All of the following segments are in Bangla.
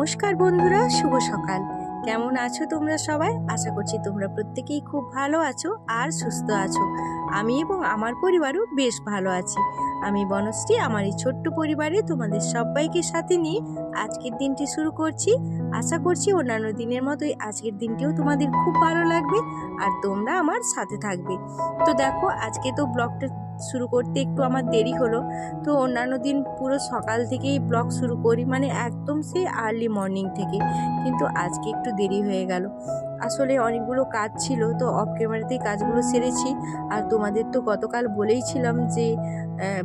নমস্কার বন্ধুরা, শুভ সকাল। কেমন আছো তোমরা সবাই? আশা করছি তোমরা প্রত্যেকেই খুব ভালো আছো আর সুস্থ আছো। আমি এবং আমার পরিবারও বেশ ভালো আছি। আমি বনশ্রী, আমার এই ছোট্ট পরিবারে তোমাদের সবাইকে সাথে নিয়ে আজকের দিনটি শুরু করছি। আশা করছি অন্যান্য দিনের মতোই আজকের দিনটিও তোমাদের খুব ভালো লাগবে আর তোমরা আমার সাথে থাকবে। তো দেখো, আজকে তো ব্লগটা শুরু করতে একটু আমার দেরি হলো। তো অন্যান্য দিন পুরো সকাল থেকেই ব্লগ শুরু করি, মানে একদম সেই আর্লি মর্নিং থেকে, কিন্তু আজকে একটু দেরি হয়ে গেল। আসলে অনেকগুলো কাজ ছিল, তো অফ ক্যামেরাতেই কাজগুলো সেরেছি। আর তোমাদের তো গতকাল বলেইছিলাম যে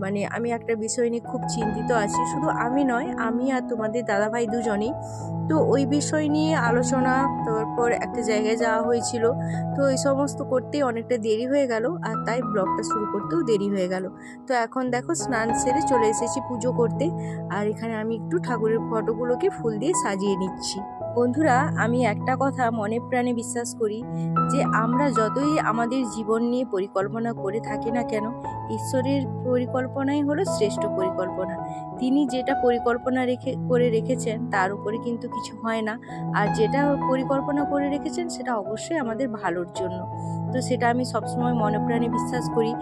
মানে আমি একটা বিষয় নিয়ে খুব চিন্তিত আছি। শুধু আমি নয়, আমি আর তোমাদের দাদাভাই দুজনেই। তো ওই বিষয় নিয়ে আলোচনা, তারপর একটা জায়গায় যাওয়া হয়েছিল। তো এই সমস্ত করতেই অনেকটা দেরি হয়ে গেল, আর তাই ব্লগটা শুরু করতেও দেরি হয়ে গেল। তো এখন দেখো, স্নান সেরে চলে এসেছি পুজো করতে। আর এখানে আমি একটু ঠাকুরের ফটোগুলোকে ফুল দিয়ে সাজিয়ে নিচ্ছি। বন্ধুরা, আমি একটা কথা মনে প্রাণে বিশ্বাস করি, যে আমরা যতই আমাদের জীবন নিয়ে পরিকল্পনা করে থাকি না কেন, ঈশ্বরের পরিকল্পনাই হলো শ্রেষ্ঠ পরিকল্পনা। তিনি যেটা পরিকল্পনা করে রেখেছেন তার উপরে কিন্তু কিছু হয় না। আর যেটা পরিকল্পনা করে রেখেছেন সেটা অবশ্যই আমাদের ভালোর জন্য। তো সেটা আমি সবসময় মনে প্রাণে বিশ্বাস করি,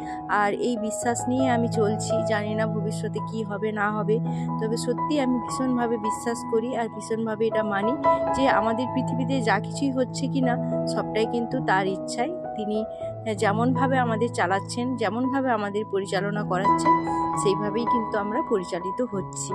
আর এই বিশ্বাস নিয়ে আমি চলছি। জানি না ভবিষ্যতে কি হবে না হবে, তবে সত্যি আমি ভীষণভাবে বিশ্বাস করি আর ভীষণভাবে এটা মানি যে আমাদের পৃথিবীতে যা কিছুই হচ্ছে কি না, সবটাই কিন্তু তার ইচ্ছায়। তিনি যেমনভাবে আমাদের চালাচ্ছেন, যেমনভাবে আমাদের পরিচালনা করাচ্ছেন, সেইভাবেই কিন্তু আমরা পরিচালিত হচ্ছি।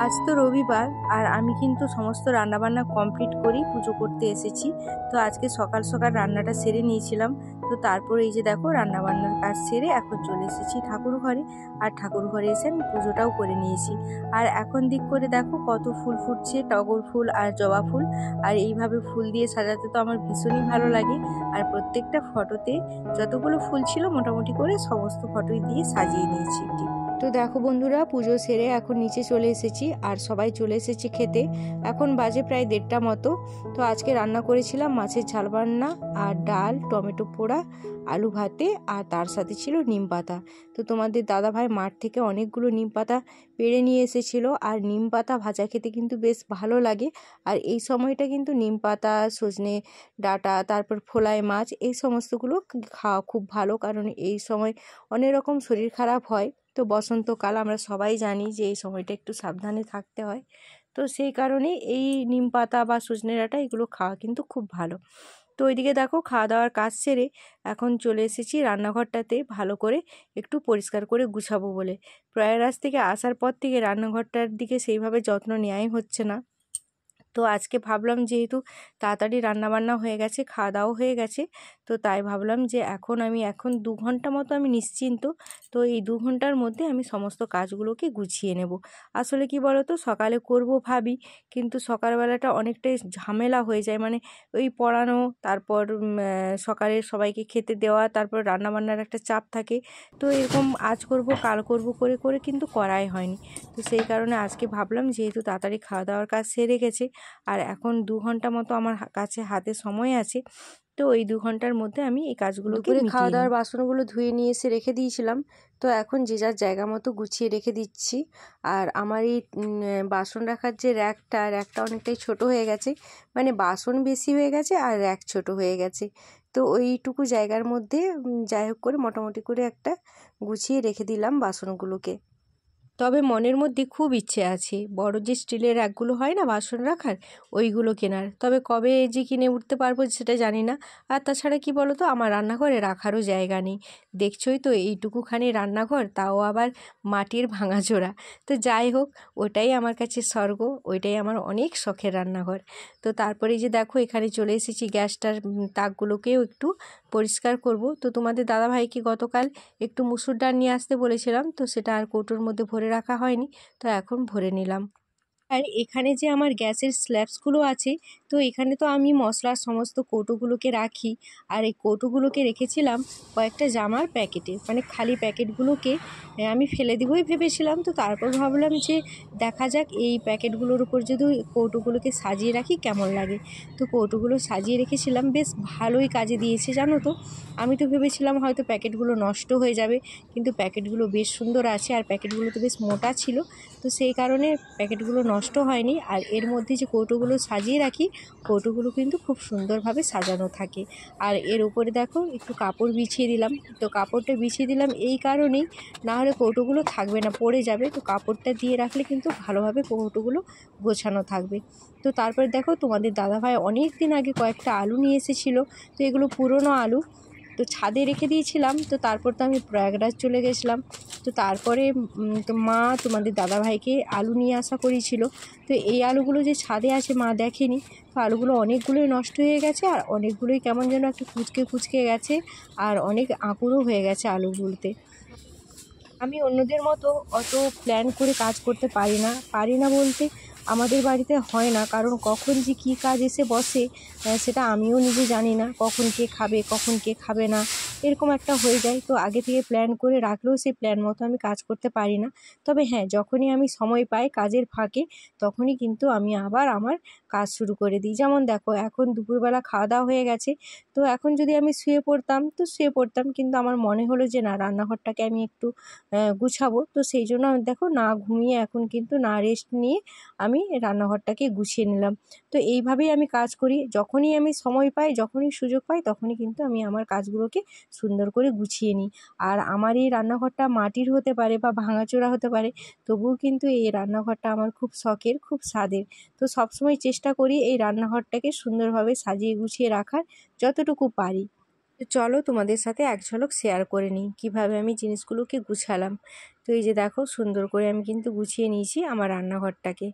আজ তো রবিবার, আর আমি কিন্তু সমস্ত রান্নাবান্না কমপ্লিট করেই পুজো করতে এসেছি। তো আজকে সকাল সকাল রান্নাটা সেরে নিয়েছিলাম। তো তারপরে এই যে দেখো, রান্নাবান্নার কাজ সেরে এখন চলে এসেছি ঠাকুর ঘরে। আর ঠাকুর ঘরে এসে আমি পুজোটাও করে নিয়েছি। আর এখন দিক করে দেখো কত ফুল ফুটছে, টগর ফুল আর জবা ফুল। আর এইভাবে ফুল দিয়ে সাজাতে তো আমার ভীষণই ভালো লাগে। আর প্রত্যেকটা ফটোতে যতগুলো ফুল ছিল মোটামুটি করে সমস্ত ফটোই দিয়ে সাজিয়ে নিয়েছি। তো দেখো বন্ধুরা, পুজো সেরে এখন নিচে চলে এসেছি, আর সবাই চলে এসেছে খেতে। এখন বাজে প্রায় 1:30 মতো। তো আজকে রান্না করেছিলাম মাছের ঝাল রান্না, আর ডাল, টমেটো পোড়া, আলু ভাতে, আর তার সাথে ছিল নিম পাতা। তো তোমাদের দাদাভাই মাঠ থেকে অনেকগুলো নিম পাতা পেড়ে নিয়ে এসেছিল। আর নিম পাতা ভাজা খেতে কিন্তু বেশ ভালো লাগে। আর এই সময়টা কিন্তু নিম পাতা, সজনে ডাঁটা, তারপর ফোলাই মাছ, এই সমস্তগুলো খাওয়া খুব ভালো, কারণ এই সময় অনেক রকম শরীর খারাপ হয়। তো বসন্তকাল, আমরা সবাই জানি যে এই সময়টা একটু সাবধানে থাকতে হয়। তো সেই কারণে এই নিম পাতা বা সজনে ডাঁটা এগুলো খাওয়া কিন্তু খুব ভালো। তো ওইদিকে দেখো, খাওয়া দাওয়ার কাজ সেরে এখন চলে এসেছি রান্নাঘরটাতে ভালো করে একটু পরিষ্কার করে গুছাবো বলে। প্রয়াগরাজ থেকে আসার পর থেকে রান্নাঘরটার দিকে সেইভাবে যত্ন নেওয়াই হচ্ছে না। তো আজকে ভাবলাম, যেহেতু তাড়াতাড়ি রান্নাবান্না হয়ে গেছে, খাওয়া দাওয়া হয়ে গেছে, তো তাই ভাবলাম যে এখন 2 ঘন্টা মতো আমি নিশ্চিন্ত। তো এই 2 ঘন্টার মধ্যে আমি সমস্ত কাজগুলোকে গুছিয়ে নেব। আসলে কি বলো তো, সকালে করব ভাবি, কিন্তু সকালবেলাটা অনেকটাই ঝামেলা হয়ে যায়। মানে ওই পড়ানো, তারপর সকালে সবাইকে খেতে দেওয়া, তারপর রান্নাবান্নার একটা চাপ থাকে। তো এরকম আজ করব কাল করব করে করে কিন্তু করাই হয়নি। তো সেই কারণে আজকে ভাবলাম, যেহেতু তাড়াতাড়ি খাওয়া দাওয়ার কাজ সেরে গেছে, আর এখন 2 ঘন্টা মতো আমার কাছে হাতে সময় আছে, তো ওই 2 ঘন্টার মধ্যে আমি এই কাজগুলোকে খাওয়া দাওয়ার বাসনগুলো ধুয়ে নিয়ে এসে রেখে দিয়েছিলাম। তো এখন যে যার জায়গা মতো গুছিয়ে রেখে দিচ্ছি। আর আমার এই বাসন রাখার যে র্যাকটা অনেকটাই ছোট হয়ে গেছে, মানে বাসন বেশি হয়ে গেছে আর র্যাক ছোট হয়ে গেছে। তো ওইটুকু জায়গার মধ্যে যাই হোক করে মোটামুটি করে একটা গুছিয়ে রেখে দিলাম বাসনগুলোকে। তবে মনের মধ্যে খুব ইচ্ছে আছে বড় যে স্টিলের র্যাকগুলো হয় না বাসন রাখার, ওইগুলো কেনার। তবে কবে যে কিনে উঠতে পারবো সেটা জানি না। আর তাছাড়া কি বলো তো, আমার রান্নাঘরে রাখারও জায়গা নেই। দেখছোই তো, এইটুকুখানি রান্নাঘর, তাও আবার মাটির ভাঙাচোরা। তো যাই হোক, ওটাই আমার কাছে স্বর্গ, ওইটাই আমার অনেক শখের রান্নাঘর। তো তারপরে যে দেখো, এখানে চলে এসেছি গ্যাসটার তাকগুলোকেও একটু পরিষ্কার করব। তো তোমাদের দাদাভাইকে গতকাল একটু মুসুর ডাল নিয়ে আসতে বলেছিলাম, তো সেটা আর কৌটোর মধ্যে ভরে রাখা হয়নি, তো এখন ভরে নিলাম। আর এখানে যে আমার গ্যাসের স্ল্যাবসগুলো আছে, তো এখানে তো আমি মশলার সমস্ত কৌটোগুলোকে রাখি। আর এই কৌটোগুলোকে রেখেছিলাম কয়েকটা জামার প্যাকেটে, মানে খালি প্যাকেটগুলোকে আমি ফেলে দেবই ভেবেছিলাম। তো তারপর ভাবলাম যে দেখা যাক এই প্যাকেটগুলোর উপর যদি কৌটোগুলোকে সাজিয়ে রাখি কেমন লাগে। তো কৌটোগুলো সাজিয়ে রেখেছিলাম, বেশ ভালোই কাজে দিয়েছে জানো তো। আমি তো ভেবেছিলাম হয়তো প্যাকেটগুলো নষ্ট হয়ে যাবে, কিন্তু প্যাকেটগুলো বেশ সুন্দর আছে, আর প্যাকেটগুলো তো বেশ মোটা ছিল। তো সেই কারণে প্যাকেটগুলো নষ্ট হয়নি। আর এর মধ্যে যে কৌটোগুলো সাজিয়ে রাখি, কৌটোগুলো কিন্তু খুব সুন্দরভাবে সাজানো থাকে। আর এর উপরে দেখো একটু কাপড় বিছিয়ে দিলাম। তো কাপড়টা বিছিয়ে দিলাম এই কারণেই, না হলে কৌটোগুলো থাকবে না, পড়ে যাবে। তো কাপড়টা দিয়ে রাখলে কিন্তু ভালোভাবে কৌটোগুলো গোছানো থাকবে। তো তারপরে দেখো তোমাদের দাদাভাই অনেক দিন আগে কয়েকটা আলু নিয়ে এসেছিলো। তো এগুলো পুরনো আলু, তো ছাদে রেখে দিয়েছিলাম। তো তারপর তো আমি প্রয়াগরাজ চলে গেছিলাম। তো তারপরে তো মা তোমাদের দাদাভাইকে আলু নিয়ে আসা করেছিল। তো এই আলুগুলো যে ছাদে আছে মা দেখেনি। তো আলুগুলো অনেকগুলোই নষ্ট হয়ে গেছে, আর অনেকগুলোই কেমন যেন একটু কুচকে কুচকে গেছে, আর অনেক আঁকুড়ও হয়ে গেছে আলুগুলোতে। আমি অন্যদের মতো অত প্ল্যান করে কাজ করতে পারি না বলতে আমাদের বাড়িতে হয় না, কারণ কখন যে কী কাজ এসে বসে সেটা আমিও নিজে জানি না। কখন কে খাবে, কখন কে খাবে না, এরকম একটা হয়ে যায়। তো আগে থেকে প্ল্যান করে রাখলেও সেই প্ল্যান মতো আমি কাজ করতে পারি না। তবে হ্যাঁ, যখনই আমি সময় পাই কাজের ফাঁকে, তখনই কিন্তু আমি আবার আমার কাজ শুরু করে দিই। যেমন দেখো, এখন দুপুরবেলা খাওয়া দাওয়া হয়ে গেছে। তো এখন যদি আমি শুয়ে পড়তাম তো শুয়ে পড়তাম, কিন্তু আমার মনে হলো যে না, রান্নাঘরটাকে আমি একটু গুছাবো। তো সেই জন্য আমি দেখো না ঘুমিয়ে, এখন কিন্তু না রেস্ট নিয়ে আমি রান্নাঘরটাকে গুছিয়ে নিলাম। তো এইভাবেই আমি কাজ করি। যখনই আমি সময় পাই, যখনই সুযোগ পাই, তখনই কিন্তু আমি আমার কাজগুলোকে সুন্দর করে গুছিয়ে নিই। আর আমার এই রান্নাঘরটা মাটির হতে পারে বা ভাঙাচোরা হতে পারে, তবুও কিন্তু এই রান্নাঘরটা আমার খুব শখের, খুব স্বাদের। তো সবসময় চেষ্টা করি এই রান্নাঘরটাকে সুন্দরভাবে সাজিয়ে গুছিয়ে রাখার যতটুকু পারি। তো চলো তোমাদের সাথে এক ঝলক শেয়ার করে নিই কীভাবে আমি জিনিসগুলোকে গুছালাম। তো এই যে দেখো, সুন্দর করে আমি কিন্তু গুছিয়ে নিয়েছি আমার রান্নাঘরটাকে।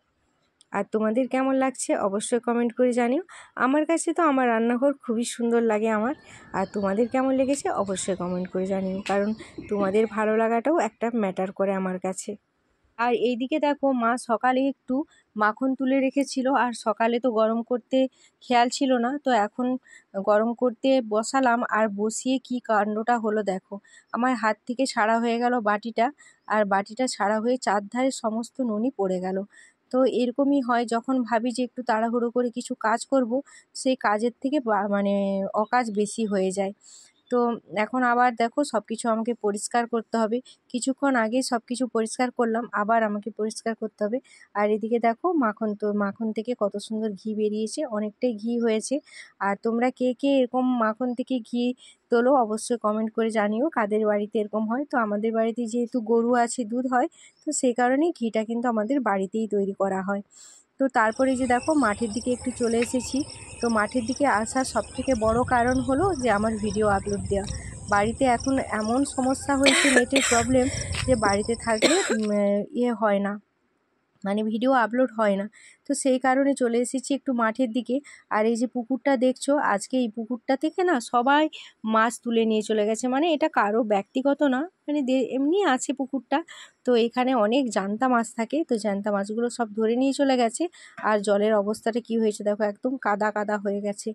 আর তোমাদের কেমন লাগছে অবশ্যই কমেন্ট করে জানিও। আমার কাছে তো আমার রান্নাঘর খুবই সুন্দর লাগে আমার। আর তোমাদের কেমন লেগেছে অবশ্যই কমেন্ট করে জানিও, কারণ তোমাদের ভালো লাগাটাও একটা ম্যাটার করে আমার কাছে। আর এইদিকে দেখো, মা সকালে একটু মাখন তুলে রেখেছিল, আর সকালে তো গরম করতে খেয়াল ছিল না। তো এখন গরম করতে বসালাম, আর বসিয়ে কি কাণ্ডটা হলো দেখো। আমার হাত থেকে ছাড়া হয়ে গেল বাটিটা, আর বাটিটা ছাড়া হয়ে চারধারে সমস্ত ননি পড়ে গেল। তো এরকমই হয় যখন ভাবি যে একটু তাড়াহুড়ো করে কিছু কাজ করব, সেই কাজের থেকে মানে অকাজ বেশি হয়ে যায়। তো এখন আবার দেখো সব কিছু আমাকে পরিষ্কার করতে হবে। কিছুক্ষণ আগে সব কিছু পরিষ্কার করলাম, আবার আমাকে পরিষ্কার করতে হবে। আর এদিকে দেখো, মাখন থেকে কত সুন্দর ঘি বেরিয়েছে, অনেকটাই ঘি হয়েছে। আর তোমরা কে কে এরকম মাখন থেকে ঘি তোলো অবশ্যই কমেন্ট করে জানিও, কাদের বাড়িতে এরকম হয়। তো আমাদের বাড়িতে যেহেতু গরু আছে, দুধ হয়, তো সেই কারণেই ঘিটা কিন্তু আমাদের বাড়িতেই তৈরি করা হয়। তো তারপরে যে দেখো, মাঠের দিকে একটু চলে এসেছি। তো মাঠের দিকে আসার সবথেকে বড় কারণ হলো যে আমার ভিডিও আপলোড দেওয়া। বাড়িতে এখন এমন সমস্যা হয়েছে, নেটের প্রবলেম, যে বাড়িতে থাকলে হয় না, মানে ভিডিও আপলোড হয় না। তো সেই কারণে চলে এসেছি একটু মাঠের দিকে। আর এই যে পুকুরটা দেখছো, আজকে এই পুকুরটা থেকে না সবাই মাছ তুলে নিয়ে চলে গেছে। মানে এটা কারো ব্যক্তিগত না, মানে এমনি আছে পুকুরটা। তো এখানে অনেক জ্যান্ত মাছ থাকে, তো জ্যান্ত মাছগুলো সব ধরে নিয়ে চলে গেছে। আর জলের অবস্থাটা কি হয়েছে দেখো, একদম কাদা কাদা হয়ে গেছে।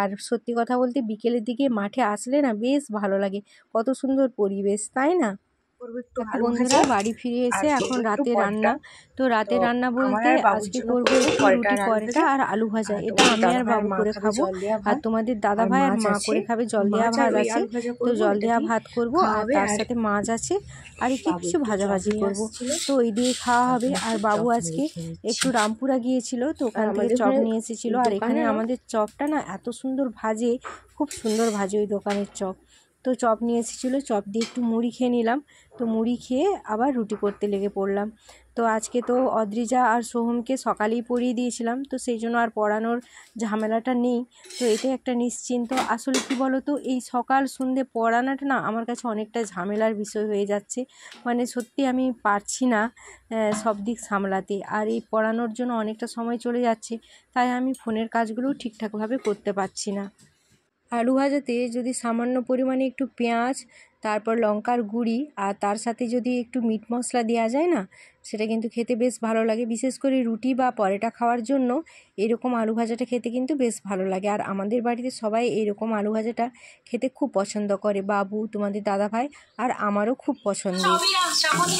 আর সত্যি কথা বলতে বিকেলের দিকে মাঠে আসলে না বেশ ভালো লাগে, কত সুন্দর পরিবেশ, তাই না? দেখো বন্ধুরা, বাড়ি ফিরে এসে এখন রাতে রান্না। তো রাতে রান্না বলতে আজকে করবো একটু রুটি, পরোটা আর আলু ভাজা। এটা আমি আর বাবু করে খাবো, আর তোমাদের দাদা ভাই আর মা করে খাবে জল দেওয়া ভাত আছে। তো জল দেওয়া ভাত করব, আর তার সাথে মাছ আছে, আর একটু কিছু ভাজাভাজি করব। তো ওই দিয়ে খাওয়া হবে। আর বাবু আজকে একটু রামপুরা গিয়েছিল, তো ওখান থেকে চপ নিয়ে এসেছিলো। আর এখানে আমাদের চপটা না এত সুন্দর ভাজে, খুব সুন্দর ভাজে ওই দোকানের চপ। তো চপ নিয়ে এসেছিলো, চপ দিয়ে একটু মুড়ি খেয়ে নিলাম। তো মুড়ি খেয়ে আবার রুটি করতে লেগে পড়লাম। তো আজকে তো অদ্রিজা আর সোহমকে সকালেই পড়িয়ে দিয়েছিলাম, তো সেই জন্য আর পড়ানোর ঝামেলাটা নেই। তো এটাই একটা নিশ্চিন্ত। আসলে কি বলো তো, এই সকাল সন্ধ্যে পড়ানোটা না আমার কাছে অনেকটা ঝামেলার বিষয় হয়ে যাচ্ছে। মানে সত্যি আমি পারছি না সব দিক সামলাতে, আর এই পড়ানোর জন্য অনেকটা সময় চলে যাচ্ছে, তাই আমি ফোনের কাজগুলোও ঠিকঠাকভাবে করতে পারছি না। আলু ভাজাতে যদি সামান্য পরিমাণে একটু পেঁয়াজ, তারপর লঙ্কার গুঁড়ি, আর তার সাথে যদি একটু মিট মশলা দেওয়া যায় না, সেটা কিন্তু খেতে বেশ ভালো লাগে। বিশেষ করে রুটি বা পরোটা খাওয়ার জন্য এরকম আলু ভাজাটা খেতে কিন্তু বেশ ভালো লাগে। আর আমাদের বাড়িতে সবাই এইরকম আলু ভাজাটা খেতে খুব পছন্দ করে, বাবু, তোমাদের দাদাভাই, আর আমারও খুব পছন্দের।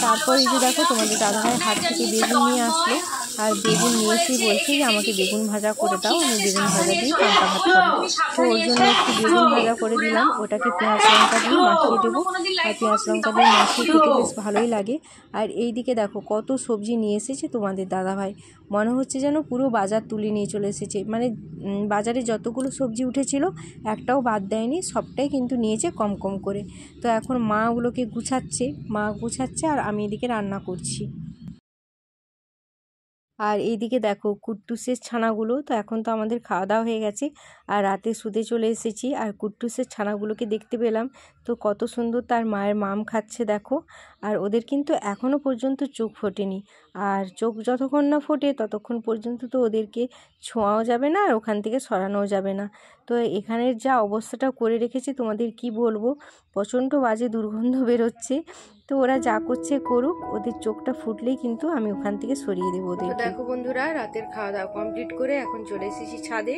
তারপর এই যে দেখো, তোমাদের দাদাভাই হাট থেকে বেগুন নিয়ে আসলো, আর বেগুন নিয়ে এসেই বলছে যে আমাকে বেগুন ভাজা করে দাও, আমি বেগুন ভাজা দিয়ে পান্তা ভাত খাবো। তো ওর জন্য একটু বেগুন ভাজা করে দিলাম, ওটাকে পেঁয়াজ লঙ্কা দিয়ে মাখিয়ে দেবো। আর পেঁয়াজ লঙ্কা দিয়ে মাখিয়ে খেতে বেশ ভালোই লাগে। আর এই দিকে দেখো কত সবজি নিয়ে এসেছে তোমাদের দাদাভাই, মনে হচ্ছে যেন পুরো বাজার তুলে নিয়ে চলে এসেছে। মানে বাজারে যতগুলো সবজি উঠেছিল একটাও বাদ দেয়নি, সবটাই কিন্তু নিয়েছে কম কম করে। তো এখন মা ওগুলোকে গুছাচ্ছে আর আমি এদিকে রান্না করছি। আর এইদিকে দেখো কুট্টুসের ছানাগুলো, তো এখন তো আমাদের খাওয়া দাওয়া হয়ে গেছে আর রাতে শুতে চলে এসেছি। আর কুট্টুসের ছানাগুলোকে দেখতে পেলাম, তো কত সুন্দর তার মায়ের মাম খাচ্ছে দেখো। আর ওদের কিন্তু এখনও পর্যন্ত চোখ ফোটেনি, আর চোখ যতক্ষণ না ফোটে ততক্ষণ পর্যন্ত তো ওদেরকে ছোঁয়াও যাবে না আর ওখান থেকে সরানোও যাবে না। তো এখানের যা অবস্থাটা করে রেখেছে তোমাদের কি বলবো, প্রচণ্ড বাজে দুর্গন্ধ বেরোচ্ছে। তো ওরা যা করছে করুক, ওদের চোখটা ফুটলেই কিন্তু আমি ওখান থেকে সরিয়ে দেবো ওদের। দেখো বন্ধুরা, রাতের খাওয়া দাওয়া কমপ্লিট করে এখন চলে এসেছি ছাদে।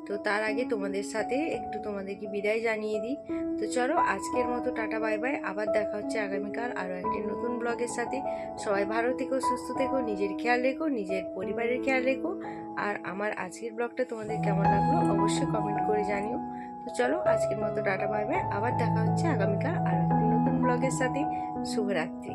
তো তার আগে তোমাদের সাথে একটু তোমাদেরকে বিদায় জানিয়ে দিই। তো চলো আজকের মতো টাটা বাই বাই, আবার দেখা হচ্ছে আগামীকাল আরও একটি নতুন ব্লগের সাথে। সবাই ভালো থেকো, সুস্থ থেকো, নিজের খেয়াল রেখো, নিজের পরিবারের খেয়াল রেখো। আর আমার আজকের ব্লগটা তোমাদের কেমন লাগলো অবশ্যই কমেন্ট করে জানিও। তো চলো আজকের মতো টাটা বাই বাই, আবার দেখা হচ্ছে আগামীকাল আরও একটি নতুন ব্লগের সাথে। শুভরাত্রি।